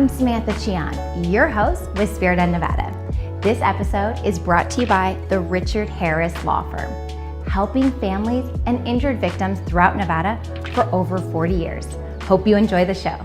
I'm Samantha Chian, your host with Spirit of Nevada. This episode is brought to you by the Richard Harris Law Firm, helping families and injured victims throughout Nevada for over 40 years. Hope you enjoy the show.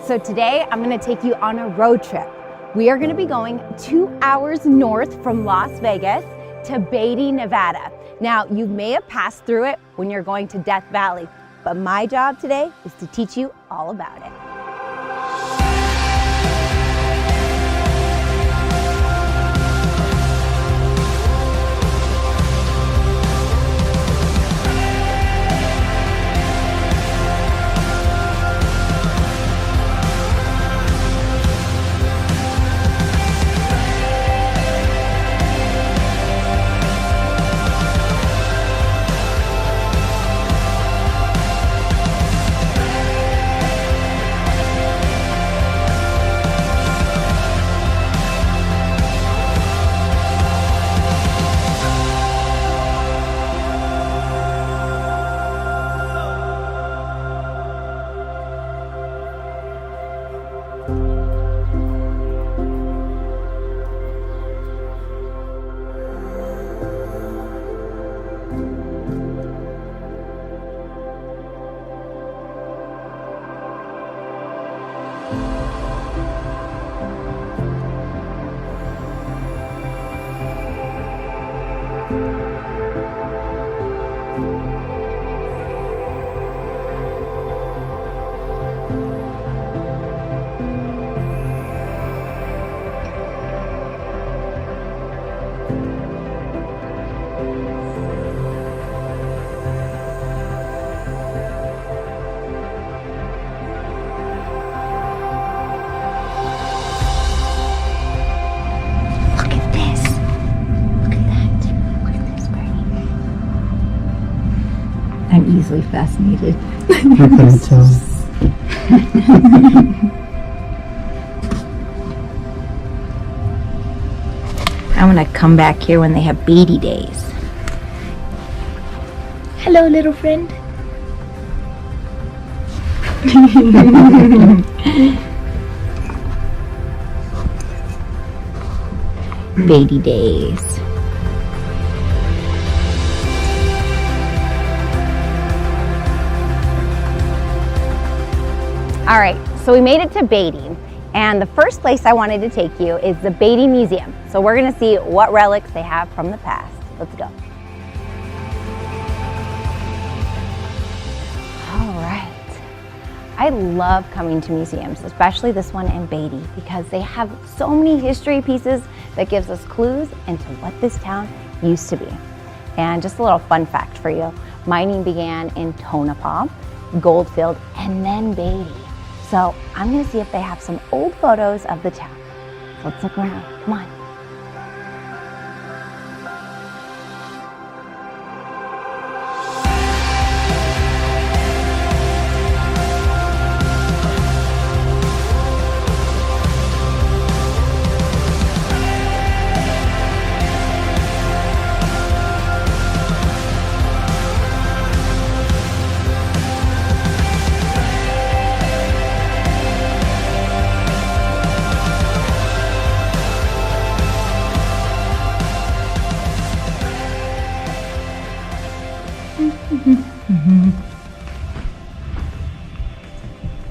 So today I'm going to take you on a road trip. We are going to be going 2 hours north from Las Vegas to Beatty, Nevada. Now, you may have passed through it when you're going to Death Valley, but my job today is to teach you all about it. I'm easily fascinated. I couldn't tell. I'm going to come back here when they have Beatty days. Hello, little friend. Beatty days. All right, so we made it to Beatty, and the first place I wanted to take you is the Beatty Museum. So we're gonna see what relics they have from the past. Let's go. All right. I love coming to museums, especially this one in Beatty, because they have so many history pieces that gives us clues into what this town used to be. And just a little fun fact for you, mining began in Tonopah, Goldfield, and then Beatty. So I'm gonna see if they have some old photos of the town. So let's look around, come on.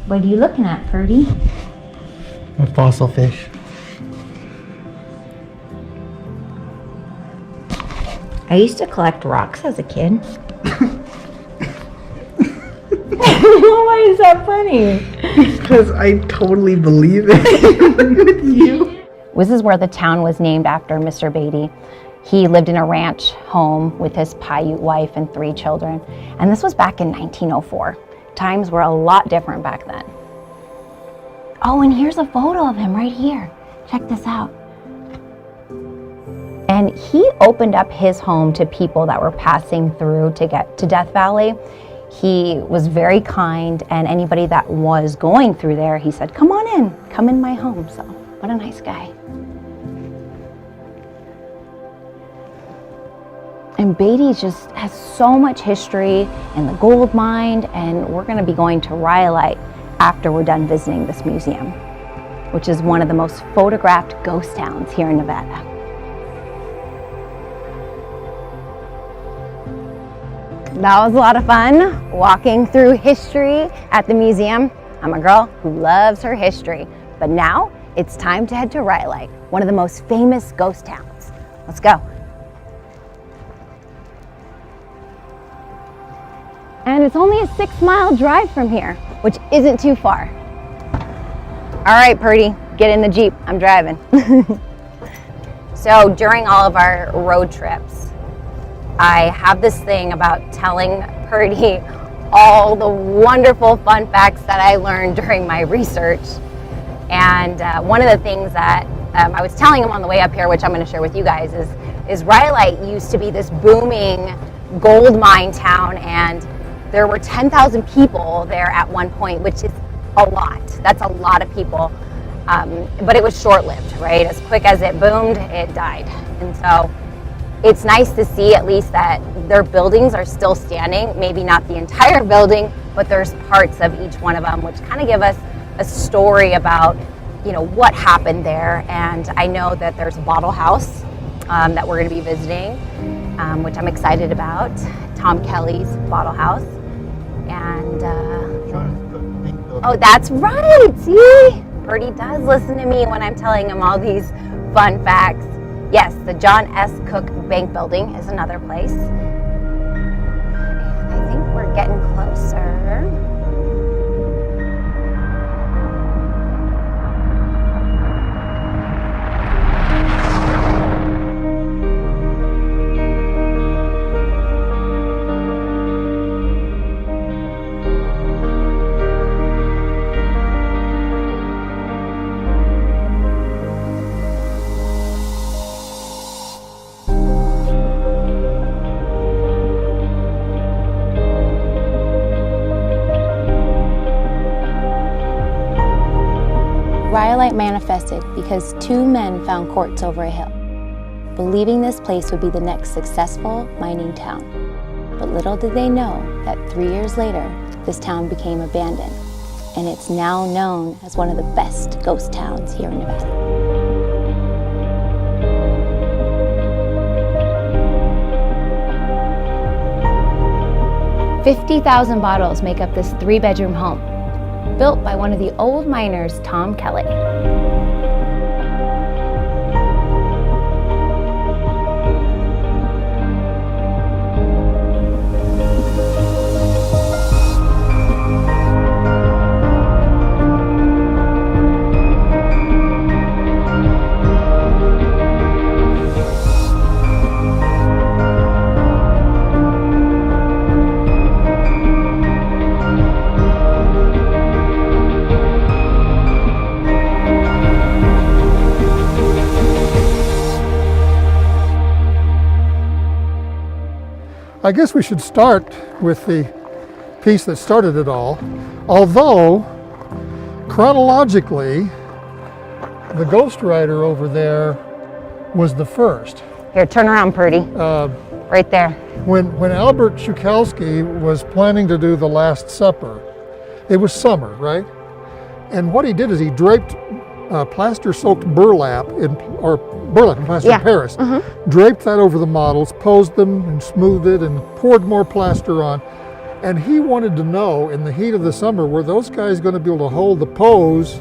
What are you looking at, Purdy? A fossil fish. I used to collect rocks as a kid. Why is that funny? Because I totally believe it with you. This is where the town was named after Mr. Beatty. He lived in a ranch home with his Paiute wife and 3 children. And this was back in 1904. Times were a lot different back then. Oh, and here's a photo of him right here. Check this out. And he opened up his home to people that were passing through to get to Death Valley. He was very kind, and anybody that was going through there, he said, come on in, come in my home. So what a nice guy. And Beatty just has so much history in the gold mine, and we're gonna be going to Rhyolite after we're done visiting this museum, which is one of the most photographed ghost towns here in Nevada. That was a lot of fun, walking through history at the museum. I'm a girl who loves her history, but now it's time to head to Rhyolite, one of the most famous ghost towns. Let's go. And it's only a 6-mile drive from here, which isn't too far. All right, Purdy, get in the Jeep, I'm driving. So during all of our road trips, I have this thing about telling Purdy all the wonderful fun facts that I learned during my research. And one of the things that I was telling him on the way up here, which I'm going to share with you guys, is Rhyolite used to be this booming gold mine town, and there were 10,000 people there at one point, which is a lot. That's a lot of people. But it was short-lived, right? As quick as it boomed, it died. And so it's nice to see at least that their buildings are still standing, maybe not the entire building, but there's parts of each one of them, which kind of give us a story about, you know, what happened there. And I know that there's a bottle house that we're going to be visiting, which I'm excited about, Tom Kelly's bottle house. And, oh, that's right, see? Purdy does listen to me when I'm telling him all these fun facts. Yes, the John S. Cook Bank Building is another place. And I think we're getting closer. Rhyolite manifested because 2 men found quartz over a hill, believing this place would be the next successful mining town. But little did they know that 3 years later, this town became abandoned, and it's now known as one of the best ghost towns here in Nevada. $50,000 bottles make up this 3-bedroom home, built by one of the old miners, Tom Kelly. I guess we should start with the piece that started it all, although chronologically the ghostwriter over there was the first. Here, turn around, Purdy. Right there. When Albert Schukowski was planning to do The Last Supper, it was summer, right? And what he did is he draped plaster-soaked burlap in plaster in Paris, draped that over the models, posed them and smoothed it and poured more plaster on. And he wanted to know, in the heat of the summer, were those guys going to be able to hold the pose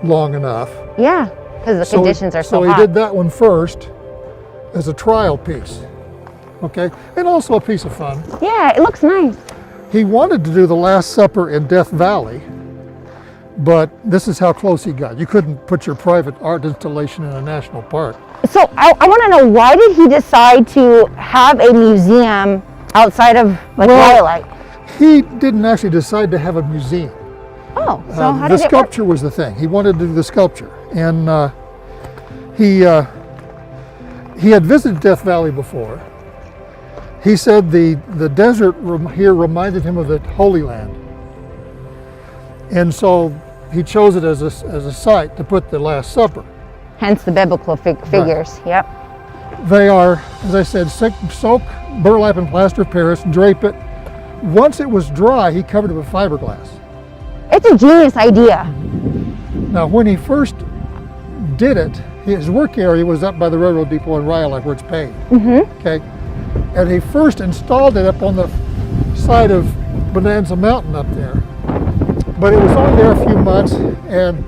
long enough? Yeah, because the conditions are so hot. So he did that one first as a trial piece, okay? And also a piece of fun. Yeah, it looks nice. He wanted to do The Last Supper in Death Valley, but this is how close he got. You couldn't put your private art installation in a national park. So I want to know, why did he decide to have a museum outside of Rhyolite? He didn't actually decide to have a museum. Oh. Oh, so how the did it work? sculpture was the thing. He wanted to do the sculpture, and he had visited Death Valley before. He said the desert here reminded him of the Holy Land, and so he chose it as a site to put the Last Supper. Hence the biblical figures. Right. Yep. They are, as I said, soak burlap and plaster of Paris, drape it. Once it was dry, he covered it with fiberglass. It's a genius idea. Now, when he first did it, his work area was up by the railroad depot in Rhyolite, where it's paved. Okay, and he first installed it up on the side of Bonanza Mountain up there. But it was only there a few months, and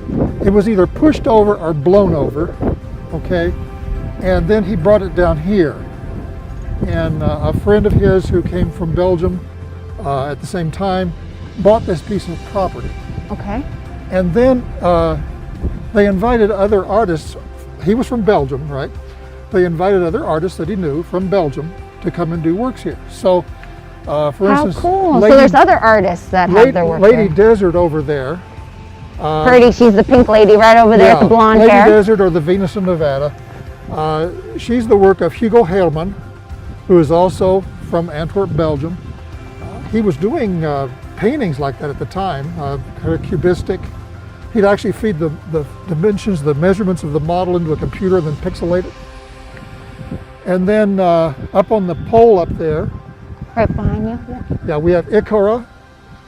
it was either pushed over or blown over. Okay, and then he brought it down here. And a friend of his who came from Belgium at the same time bought this piece of property. Okay. And then they invited other artists. He was from Belgium, right? They invited other artists that he knew from Belgium to come and do works here. So, for instance, cool. So there's other artists that have their work Lady here. Desert over there. Pretty, she's the pink lady right over there with the blonde Lady hair. Desert, or the Venus of Nevada. She's the work of Hugo Heilman, who is also from Antwerp, Belgium. He was doing paintings like that at the time, kind of cubistic. He'd actually feed the dimensions, the measurements of the model into a computer and then pixelate it. And then up on the pole up there, Right behind you. yeah, we have Ikora,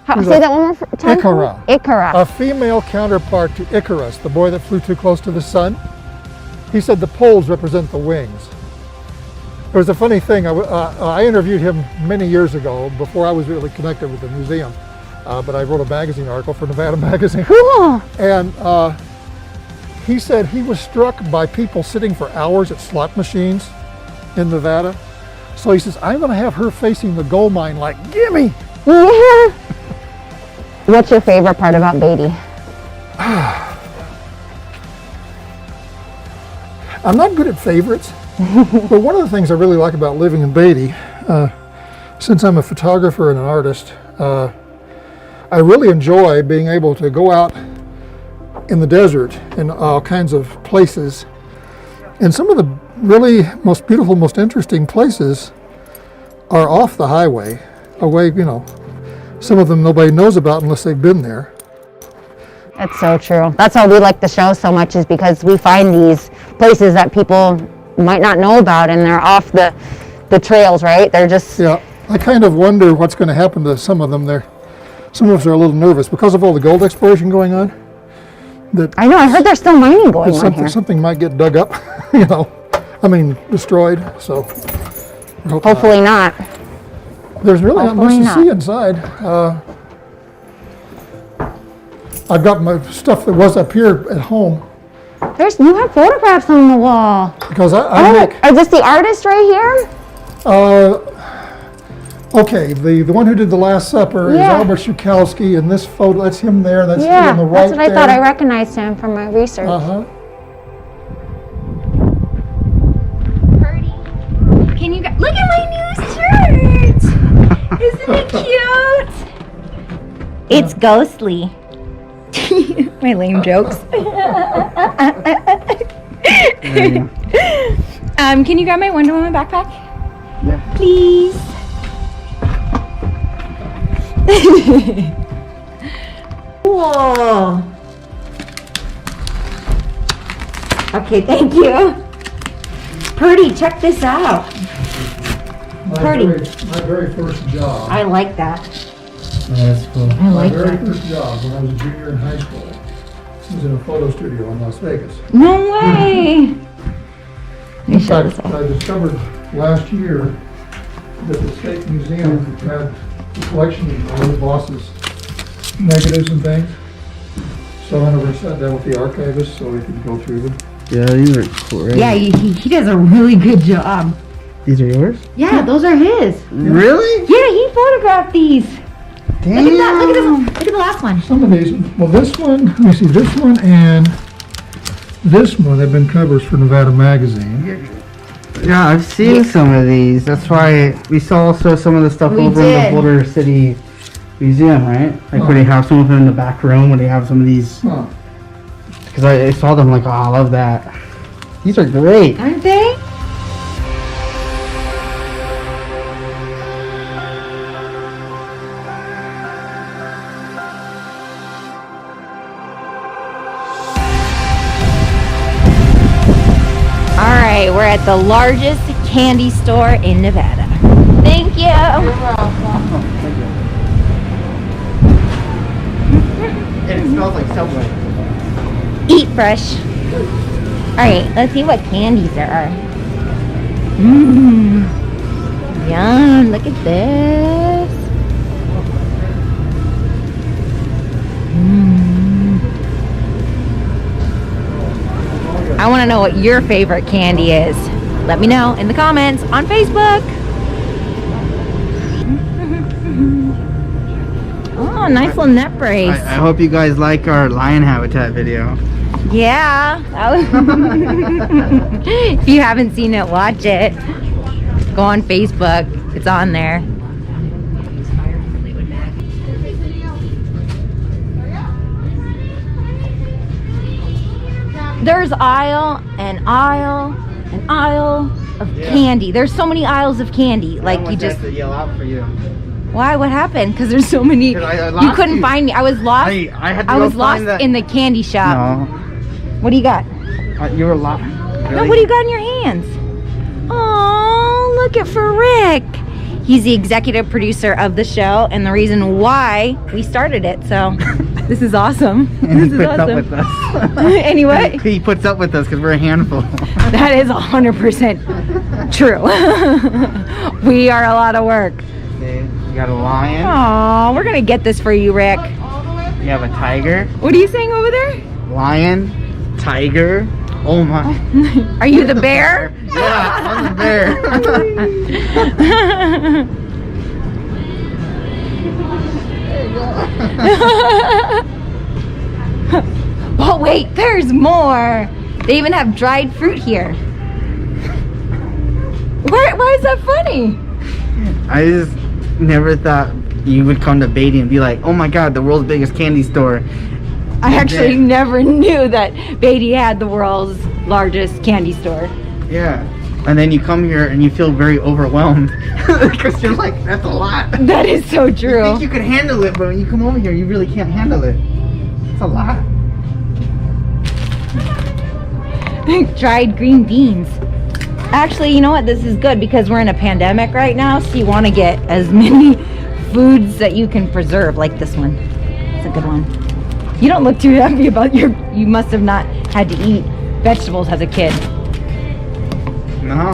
Say that one more time. Ikora. Ikora. a female counterpart to Icarus, the boy that flew too close to the sun. He said the poles represent the wings. There was a funny thing. I interviewed him many years ago, before I was really connected with the museum. But I wrote a magazine article for Nevada Magazine. Cool. And he said he was struck by people sitting for hours at slot machines in Nevada. So he says, I'm going to have her facing the gold mine like, gimme! Yeah. What's your favorite part about Beatty? I'm not good at favorites, but one of the things I really like about living in Beatty, since I'm a photographer and an artist, I really enjoy being able to go out in the desert in all kinds of places. And some of the really most beautiful, most interesting places are off the highway, away, some of them nobody knows about unless they've been there. That's so true. That's why we like the show so much, is because we find these places that people might not know about, and they're off the trails, right? They're just... Yeah, I kind of wonder what's going to happen to some of them there. Some of us are a little nervous because of all the gold exploration going on. I know, I heard there's still mining going on here. Something might get dug up, destroyed, so. Hopefully not. There's really Hopefully not much to see inside. I've got my stuff that was up here at home. You have photographs on the wall. Because I make... Is this the artist right here? Okay, the one who did the Last Supper is Albert Schukowski, and this photo, that's him there, that's him on the right there. That's what I thought. I recognized him from my research. Purdy. Can you look at my new shirt? Isn't it cute? It's ghostly. My lame jokes. Can you grab my Wonder Woman backpack? Yeah. Please. Cool. Okay, thank you. Purdy, check this out. My very first job. I like that. That's cool. I like My very that. first job when I was a junior in high school. This was in a photo studio in Las Vegas. No way. In fact, I discovered last year that the State Museum had a collection of all the boss's negatives and things. So I went over and sat down with the archivist so we could go through them. Yeah, these are great. Yeah, he does a really good job. These are yours? Yeah, those are his. Really? Yeah, he photographed these. Damn. Look at that. Look at this. Look at the last one. Some of these, well, this one, let me see, this one and this one have been covers for Nevada Magazine. Yeah, I've seen some of these. That's why we saw also some of the stuff We over in did. the Boulder City museum, right? Like where they have some of them in the back room, where they have some of these. Because I saw them, like, oh, I love that. These are great. Aren't they? All right, we're at the largest candy store in Nevada. Thank you. And it smells like Subway. Eat fresh. All right, let's see what candies there are. Mmm. Yum, look at this. Mmm. I want to know what your favorite candy is. Let me know in the comments on Facebook. Oh, nice little neck brace. I hope you guys like our lion habitat video. Yeah. If you haven't seen it, watch it. Go on Facebook. It's on there. There's aisle and aisle and aisle of candy. There's so many aisles of candy. Like you just to yell out for you. Why? What happened? Because there's so many. I You couldn't find me. I was lost. I had to I go was lost find in the candy shop. No, What do you got? you were lost. No, what do you got in your hands? Oh, look at for Rick. He's the executive producer of the show and the reason why we started it. So this is awesome. And This he is puts up awesome. with us. Anyway, He puts up with us because we're a handful. that is 100% true. We are a lot of work. You got a lion. Oh, we're gonna get this for you, Rick. You have a tiger. What are you saying over there? Lion. Tiger. Oh my. Are you the bear? Yeah, I'm the bear. Oh wait, there's more. They even have dried fruit here. Why is that funny? I just never thought you would come to Beatty and be like, oh my god, the world's biggest candy store. I actually never knew that Beatty had the world's largest candy store. Yeah. And then you come here and you feel very overwhelmed because you're like, that's a lot. That is so You true. think you can handle it, but when you come over here, you really can't handle it. It's a lot. Dried green beans. Actually, you know what? This is good because we're in a pandemic right now, so you want to get as many foods that you can preserve, like this one. It's a good one. You don't look too happy about you must have not had to eat vegetables as a kid. No.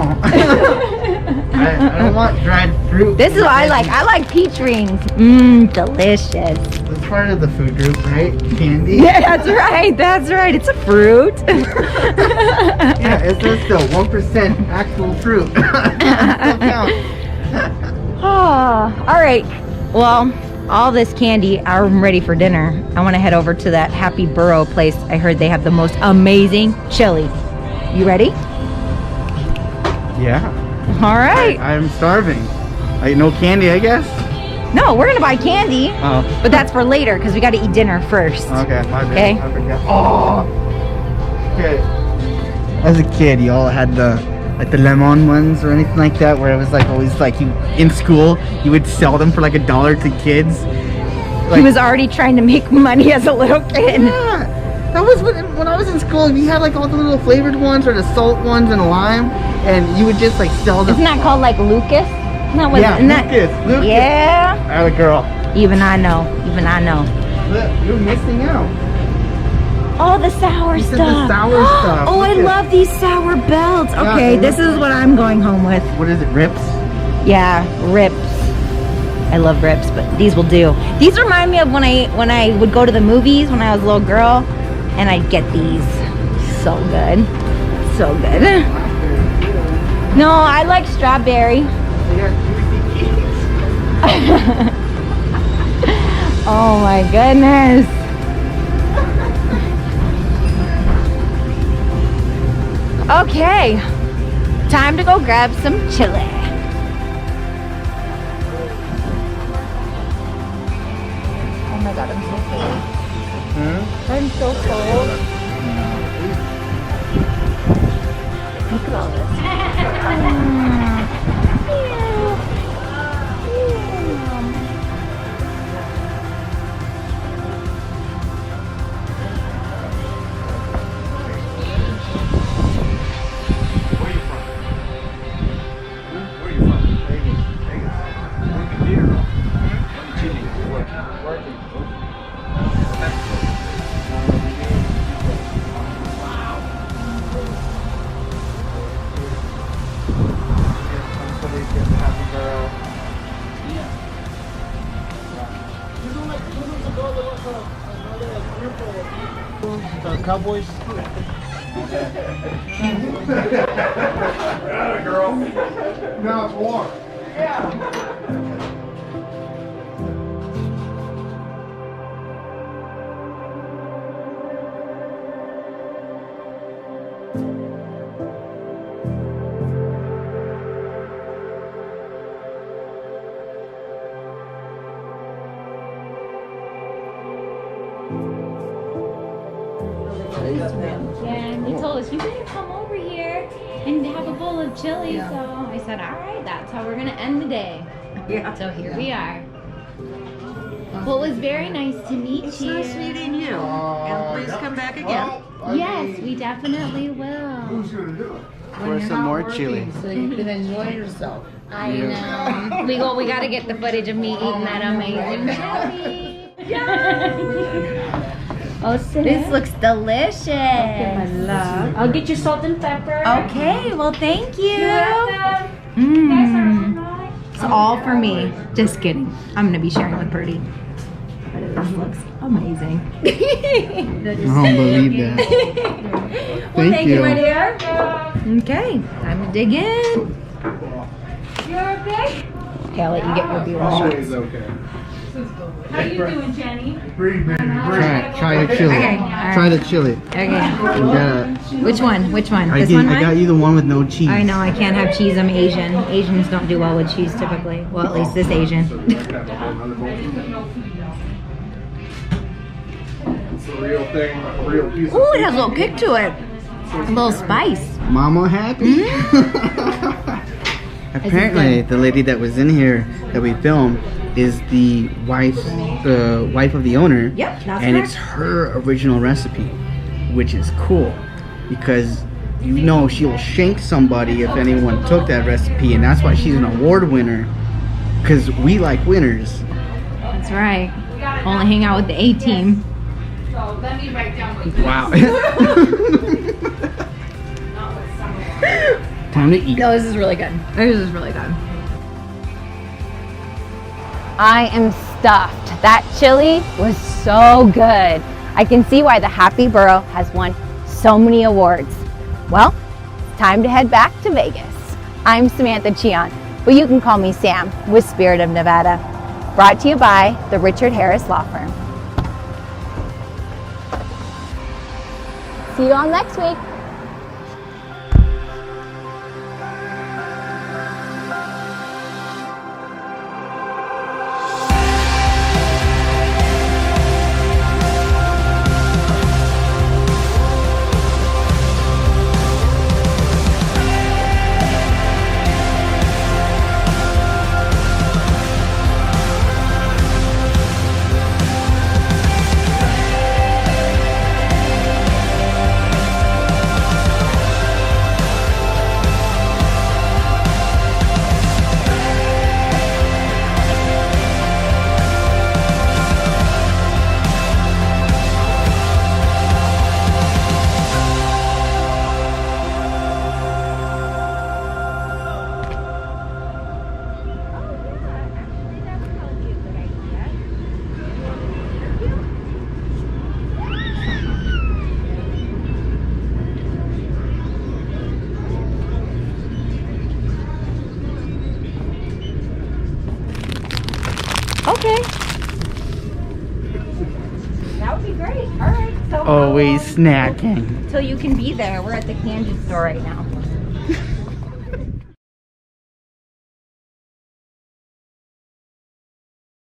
I don't want dried fruit. This is what I like. I like peach rings. Mmm, delicious. It's part of the food group, right? Candy. Yeah, that's right. That's right. It's a fruit. Yeah, it says still 1% actual fruit. Still counts. Oh, all right. Well, all this candy, I'm ready for dinner. I want to head over to that Happy Burrow place. I heard they have the most amazing chili. You ready? Yeah. All right. I'm starving. Like, no candy, I guess? No, we're going to buy candy, Oh. but that's for later because we got to eat dinner first. Okay, my bad. Okay. I forgot. Oh! Okay. As a kid, you all had the lemon ones or anything like that, where it was like always like you in school you would sell them for like $1 to kids. He was already trying to make money as a little kid. Yeah, that was when I was in school. We had like all the little flavored ones or the salt ones and lime, and you would just like sell them. Isn't that called like Lucas? No, Yeah, isn't that? Lucas. Yeah. I had a girl. Even I know. Even I know. Look, you're missing out. Oh, the sour You said stuff. the sour stuff. Oh, I Look at- love these sour belts. Yeah, Okay, it this looks is what I'm going home with. What is it, Rips? Yeah, Rips. I love Rips, but these will do. These remind me of when I would go to the movies when I was a little girl, and I'd get these. So good. So good. No, I like strawberry. They got juicy cheese. Oh my goodness. Okay, time to go grab some chili. my god, I'm so cold. Huh? I'm so cold. Look at all this. Where are you from? Where are you from? Vegas. Working here? I'm chilling. Working. Somebody gets happy girl. Cowboys? Girl. Now it's warm. Yeah, and he told us, you better come over here and have a bowl of chili. So I said, all right, that's how we're going to end the day. Yeah. So here we are. Well, it was very nice to meet It's you. nice meeting you. And please come back again. Yes, we definitely will. Who's going to do it? For some more chili. So you can enjoy yourself. I know. We got to get the footage of me eating that amazing chili. Oh, this looks delicious. My love. I'll get you salt and pepper. Okay, well, thank you. Mm. It's all for me. Just kidding. I'm gonna be sharing with Birdie. But this looks amazing. I don't believe that. Thank you. my dear. Okay, time to dig in. You're okay? Okay, I'll let you get your B-roll shots. okay. How you doing, Jenny? Breathe, baby, breathe. Try the chili. Okay, all right. Try the chili. Okay. You gotta, Which one? Which one? I This did. one? I got mine? you the one with no cheese. I know I can't have cheese. I'm Asian. Asians don't do well with cheese typically. Well, at least this Asian. It's the real thing, a real piece of Ooh, it has a little kick to it. A little spice. Mama happy. Apparently, the lady that was in here that we filmed is the wife of the owner. Yep, that's and correct. it's her original recipe, which is cool because you know she'll shank somebody if anyone took that recipe, and that's why she's an award winner. Because we like winners. That's right. Only hang out with the A team. So let me write down what Wow. Time to eat. No, this is really good. This is really good. I am stuffed. That chili was so good. I can see why the Happy Borough has won so many awards. Well, it's time to head back to Vegas. I'm Samantha Chion, but you can call me Sam with Spirit of Nevada. Brought to you by the Richard Harris Law Firm. See you all next week. Okay. That would be great. All right. So Always snacking. until you can be there. We're at the candy store right now.